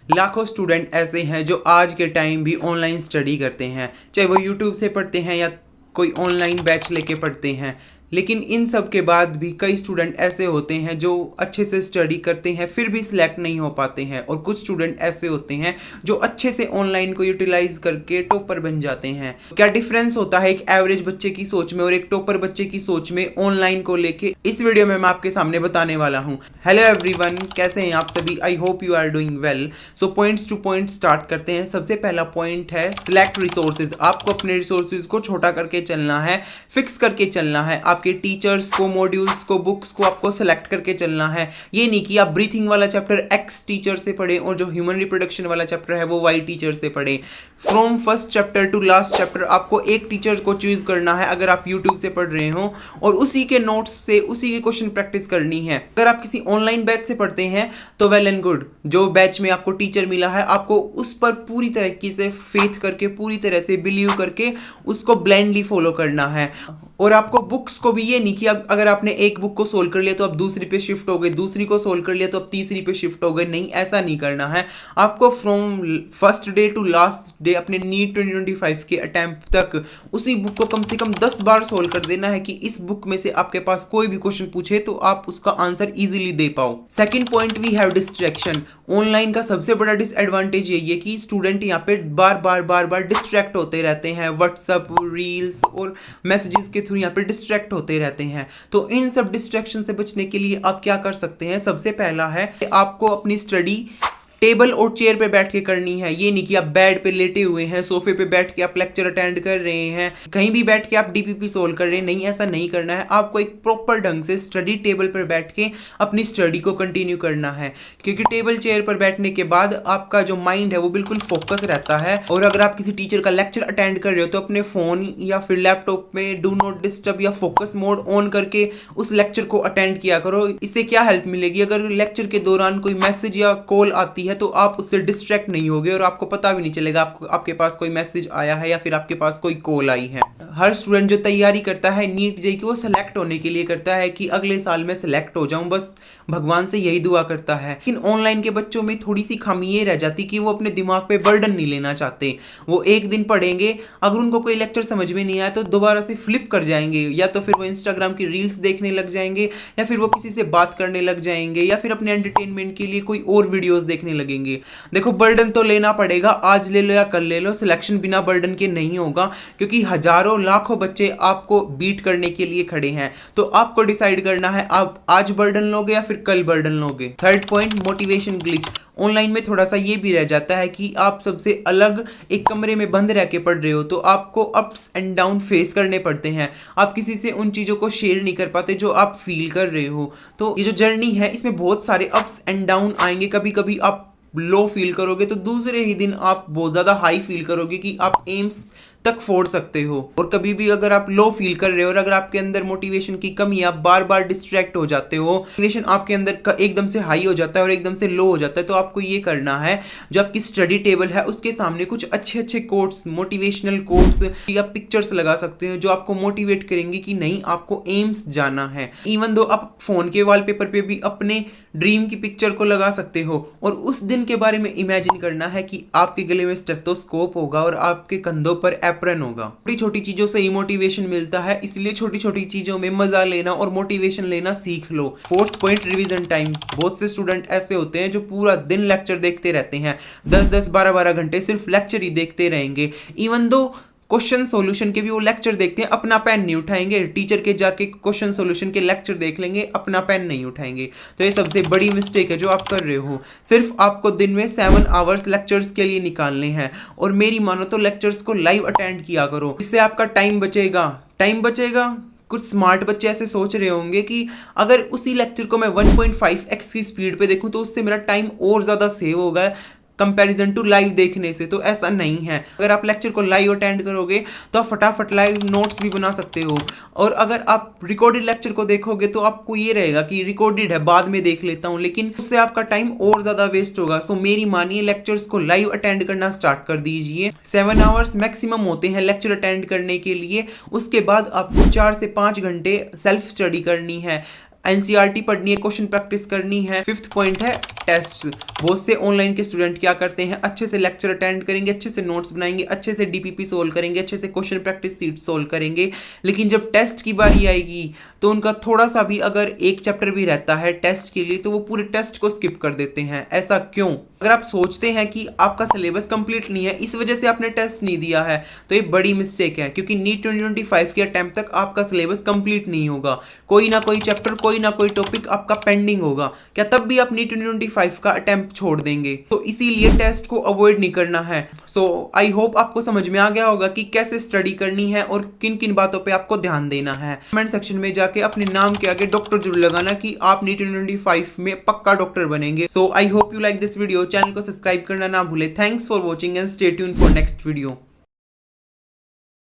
लाखों स्टूडेंट ऐसे हैं जो आज के टाइम भी ऑनलाइन स्टडी करते हैं, चाहे वो यूट्यूब से पढ़ते हैं या कोई ऑनलाइन बैच लेके पढ़ते हैं। लेकिन इन सब के बाद भी कई स्टूडेंट ऐसे होते हैं जो अच्छे से स्टडी करते हैं फिर भी सिलेक्ट नहीं हो पाते हैं, और कुछ स्टूडेंट ऐसे होते हैं जो अच्छे से ऑनलाइन को यूटिलाइज करके टॉपर बन जाते हैं। क्या डिफरेंस होता है एक एवरेज बच्चे की सोच में और एक टॉपर बच्चे की सोच में ऑनलाइन को लेके, इस वीडियो में मैं आपके सामने बताने वाला हूँ। हेलो एवरीवन, कैसे हैं आप सभी? I hope you are doing well. So points to point start करते हैं। सबसे पहला पॉइंट है सिलेक्ट रिसोर्सेज। आपको अपने रिसोर्सेज को छोटा करके चलना है, फिक्स करके चलना है। आपके टीचर्स को, मॉड्यूल्स को, बुक्स को आपको सेलेक्ट करके चलना है। ये नहीं कि आप ब्रीथिंग वाला चैप्टर एक्स टीचर से पढ़ें और जो ह्यूमन रिप्रोडक्शन वाला चैप्टर है वो वाई टीचर से पढ़ें। From first chapter two last chapter आपको एक टीचर को चूज करना है अगर आप यूट्यूब से पढ़ रहे हो, और उसी के नोट्स से उसी के क्वेश्चन प्रैक्टिस करनी है। अगर आप किसी ऑनलाइन बैच से पढ़ते हैं तो वेल एंड गुड, जो बैच में आपको टीचर मिला है आपको उस पर पूरी तरीके से फेथ करके, पूरी तरह से बिलीव करके उसको ब्लाइंडली फॉलो करना है। और आपको बुक्स को भी ये नहीं कि अगर आपने एक बुक को सोल्व कर लिया तो आप दूसरी पे शिफ्ट हो गए, दूसरी को सोल्व कर लिया तो आप तीसरी पे शिफ्ट हो गए। नहीं, ऐसा नहीं करना है। आपको from first day to last day अपने नीट 2025 के अटेम्प्ट तक उसी बुक को कम से कम 10 बार सोल्व कर देना है कि इस बुक में से आपके पास कोई भी क्वेश्चन पूछे तो आप उसका आंसर इजीली दे पाओ। Second point, we have distraction. Online का सबसे बड़ा डिसएडवांटेज यही है कि स्टूडेंट यहाँ पे बार बार डिस्ट्रैक्ट होते रहते हैं। व्हाट्सएप, रील्स और मैसेजेस के थ्रू यहाँ पे डिस्ट्रैक्ट होते रहते हैं। तो इन सब डिस्ट्रैक्शन से बचने के लिए आप क्या कर सकते हैं? सबसे पहला है आपको अपनी स्टडी टेबल और चेयर पे बैठ के करनी है। ये नहीं कि आप बेड पे लेटे हुए हैं, सोफे पे बैठ के आप लेक्चर अटेंड कर रहे हैं, कहीं भी बैठ के आप डीपीपी सोल्व कर रहे हैं। नहीं, ऐसा नहीं करना है। आपको एक प्रॉपर ढंग से स्टडी टेबल पर बैठ के अपनी स्टडी को कंटिन्यू करना है, क्योंकि टेबल चेयर पर बैठने के बाद आपका जो माइंड है वो बिल्कुल फोकस रहता है। और अगर आप किसी टीचर का लेक्चर अटेंड कर रहे हो तो अपने फोन या फिर लैपटॉप में डू नॉट डिस्टर्ब या फोकस मोड ऑन करके उस लेक्चर को अटेंड किया करो। इससे क्या हेल्प मिलेगी? अगर लेक्चर के दौरान कोई मैसेज या कॉल आती है तो आप उससे डिस्ट्रैक्ट नहीं होगे और आपको पता भी नहीं चलेगा आपके पास कोई मैसेज आया है या फिर आपके पास कोई कॉल आई है। हर स्टूडेंट जो तैयारी करता है नीट जेईई की, वो सिलेक्ट होने के लिए करता है कि अगले साल में सिलेक्ट हो जाऊं, बस भगवान से यही दुआ करता है। लेकिन ऑनलाइन के बच्चों में थोड़ी सी खामी ये रह जाती कि वो अपने दिमाग पे बर्डन नहीं लेना चाहते। वो एक दिन पढ़ेंगे, अगर उनको कोई लेक्चर समझ में नहीं आया तो दोबारा से फ्लिप कर जाएंगे, या तो फिर वो इंस्टाग्राम की रील्स देखने लग जाएंगे, या फिर वो किसी से बात करने लग जाएंगे, या फिर अपने एंटरटेनमेंट के लिए कोई और वीडियोस देखने लगेंगे। देखो, बर्डन तो लेना पड़ेगा, आज ले लो या कल ले लो। सिलेक्शन बिना बर्डन के नहीं होगा, क्योंकि हजारों लाखों बच्चे आपको बीट करने के लिए खड़े हैं। तो आपको डिसाइड करना है आप आज बर्डन लोगे या फिर कल बर्डन लोगे। Third point, motivation glitch. Online में थोड़ा सा ये भी रह जाता है कि आप सबसे अलग एक कमरे में बंद रह के पढ़ रहे हो, तो आपको अप्स एंड डाउन फेस करने पड़ते हैं। आप किसी से उन चीज़ों को शेयर नहीं कर पाते जो आप फील कर रहे हो। तो ये जो जर्नी है इसमें बहुत सारे अप्स एंड डाउन आएंगे। कभी कभी आप लो फील करोगे तो दूसरे ही दिन आप बहुत ज़्यादा हाई फील करोगे कि आप एम्स तक फोड़ सकते हो। और कभी भी अगर आप लो फील कर रहे हो और अगर आपके अंदर मोटिवेशन की कमी है, आप बार बार डिस्ट्रैक्ट हो जाते हो, मोटिवेशन आपके अंदर एकदम से हाई हो जाता है और एकदम से लो हो जाता है, तो आपको ये करना है, जो आपकी स्टडी टेबल है उसके सामने कुछ अच्छे अच्छे कोट्स, मोटिवेशनल कोट्स या पिक्चर्स लगा सकते हो जो आपको मोटिवेट करेंगे कि नहीं, आपको एम्स जाना है। इवन दो आप फोन के वॉलपेपर पे भी अपने ड्रीम की पिक्चर को लगा सकते हो और उस दिन के बारे में इमेजिन करना है कि आपके गले में स्टेथोस्कोप होगा और आपके कंधों पर एप्रन होगा। छोटी छोटी चीजों से ही मोटिवेशन मिलता है, इसलिए छोटी छोटी चीजों में मजा लेना और मोटिवेशन लेना सीख लो। Fourth point, revision time. बहुत से स्टूडेंट ऐसे होते हैं जो पूरा दिन लेक्चर देखते रहते हैं, 10-10, 12-12 घंटे सिर्फ लेक्चर ही देखते रहेंगे। इवन दो क्वेश्चन सॉल्यूशन के भी वो लेक्चर देखते हैं, अपना पेन नहीं उठाएंगे। टीचर के जाके क्वेश्चन सॉल्यूशन के लेक्चर देख लेंगे, अपना पेन नहीं उठाएंगे। तो ये सबसे बड़ी मिस्टेक है जो आप कर रहे हो। सिर्फ आपको दिन में 7 आवर्स लेक्चर्स के लिए निकालने हैं, और मेरी मानो तो लेक्चर्स को लाइव अटेंड किया करो। इससे आपका टाइम बचेगा। कुछ स्मार्ट बच्चे ऐसे सोच रहे होंगे कि अगर उसी लेक्चर को मैं 1.5x की स्पीड पे देखूं तो उससे मेरा टाइम और ज़्यादा सेव होगा कंपैरिजन टू लाइव देखने से। तो ऐसा नहीं है। अगर आप लेक्चर को लाइव अटेंड करोगे तो आप फटाफट लाइव नोट्स भी बना सकते हो, और अगर आप रिकॉर्डेड लेक्चर को देखोगे तो आपको ये रहेगा कि रिकॉर्डेड है, बाद में देख लेता हूँ, लेकिन उससे आपका टाइम और ज़्यादा वेस्ट होगा। सो मेरी मानिए, लेक्चर्स को लाइव अटेंड करना स्टार्ट कर दीजिए। 7 आवर्स मैक्सिमम होते हैं लेक्चर अटेंड करने के लिए। उसके बाद आपको 4 से 5 घंटे सेल्फ स्टडी करनी है। एनसीईआरटी पढ़नी है, क्वेश्चन प्रैक्टिस करनी है। 5th पॉइंट है टेस्ट। बहुत से ऑनलाइन के स्टूडेंट क्या करते हैं, अच्छे से लेक्चर अटेंड करेंगे, अच्छे से नोट्स बनाएंगे, अच्छे से डीपीपी सोल्व करेंगे, अच्छे से क्वेश्चन प्रैक्टिस सीट सोल्व करेंगे, लेकिन जब टेस्ट की बारी आएगी तो उनका थोड़ा सा भी अगर एक चैप्टर भी रहता है टेस्ट के लिए तो वो पूरे टेस्ट को स्किप कर देते हैं। ऐसा क्यों? अगर आप सोचते हैं कि आपका सिलेबस कंप्लीट नहीं है इस वजह से आपने टेस्ट नहीं दिया है तो ये बड़ी मिस्टेक है, क्योंकि नीट 2025 के अटेम्प्ट तक आपका सिलेबस कंप्लीट नहीं होगा। कोई ना कोई चैप्टर, कोई ना कोई टॉपिक आपका पेंडिंग होगा। क्या तब भी आप नीट 2025 का अटेम्प्ट छोड़ देंगे? तो इसीलिए टेस्ट को अवॉइड नहीं करना है। सो आई होप आपको समझ में आ गया होगा कि कैसे स्टडी करनी है और किन किन बातों पे आपको ध्यान देना है। कमेंट सेक्शन में जाके अपने नाम के आगे डॉक्टर जरूर लगाना कि आप नीट 2025 में पक्का डॉक्टर बनेंगे। So I hope you like this video. Channel को सब्सक्राइब करना ना भूले। Thanks for watching and stay tuned for next video.